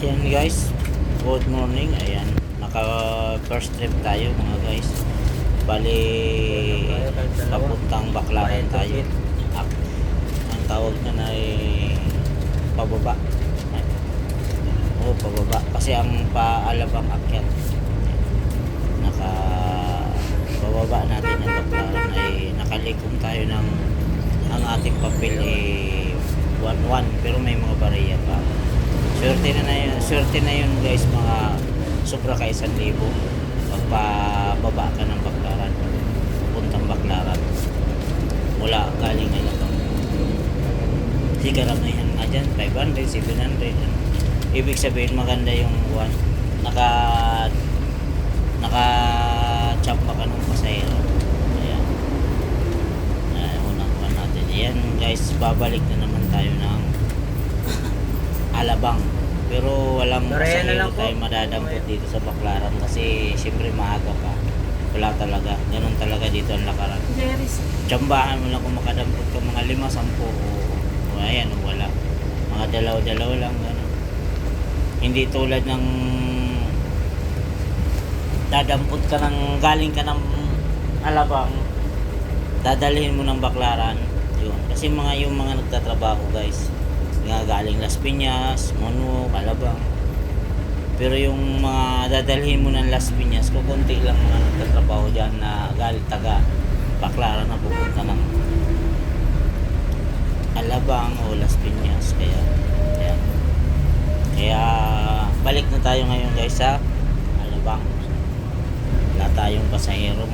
Ayan guys, good morning. Ayan, naka first trip tayo mga guys. Bali, papuntang Baclaran tayo. Ang tawag na ay pababa. Ay, pababa. Kasi ang paalabang akyat. Naka bababa natin ng Baclaran ay nakalikom tayo ng ang ating papel ay 1-1 pero may mga bariya pa. Swerte na yun guys, mga sobra ka 1,000 pagpababa ka ng Baclaran, puntang Baclaran mula galing Alabang. Kasi karamihan nga dyan 500, 700. Ibig sabihin maganda yung one, naka chamba ka ng pasahero. Ayan, unang one natin. Ayan guys, babalik na naman tayo ng Alabang, pero walang pasahero tayo madadampot dito sa Baclaran kasi siyempre maaga pa, wala talaga, ganun talaga dito ang lakaran. Tsambahan mo lang kung makadampot ka mga 5-10 o ayan, wala, mga dalaw lang ganun. Hindi tulad ng dadampot ka ng galing ka ng Alabang, dadalhin mo ng Baclaran yun, kasi yung mga nagtatrabaho guys nga galing Las Piñas, Monok, Alabang. Pero yung mga dadalhin mo ng Las Piñas, kukunti lang mga nagtatrabaho dyan na galing taga Baclaran na pupunta ng Alabang o Las Piñas. Kaya balik na tayo ngayon guys sa Alabang. Wala tayong pasahero.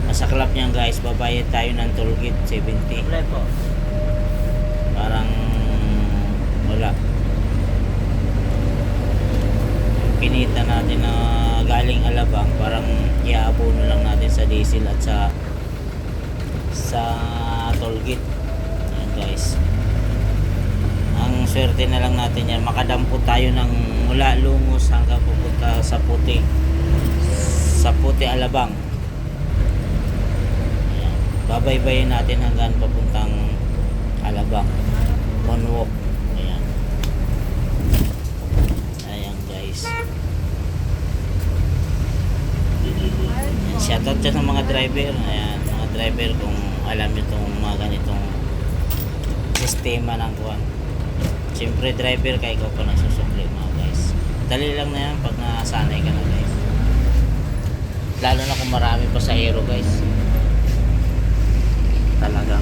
Masaklap niyan guys, babayad tayo ng tollgate 70. Parang wala. Pinita natin na galing Alabang, parang iaabono lang natin sa diesel at sa tollgate. Ayan guys. Ang swerte na lang natin yan, makadampot tayo ng mula Lungos hanggang pupunta sa Puti Alabang. Ayan. Babaybayin natin hanggang papuntang Alabang, Monwalk. Ayan guys. Shoutout dyan sa mga driver. Ayan, mga driver kung alam nyo itong mga ganitong sistema ng kuwan. Siyempre driver ka, ikaw pa nagsusukli mga guys. Dali lang na yan pag nasanay ka na guys. Lalo na kung marami pasahero guys. Talagang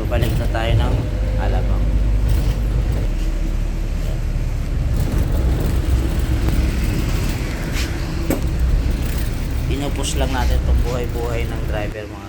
balik na tayo ng Alabang. Pinupus lang natin itong buhay-buhay ng driver mga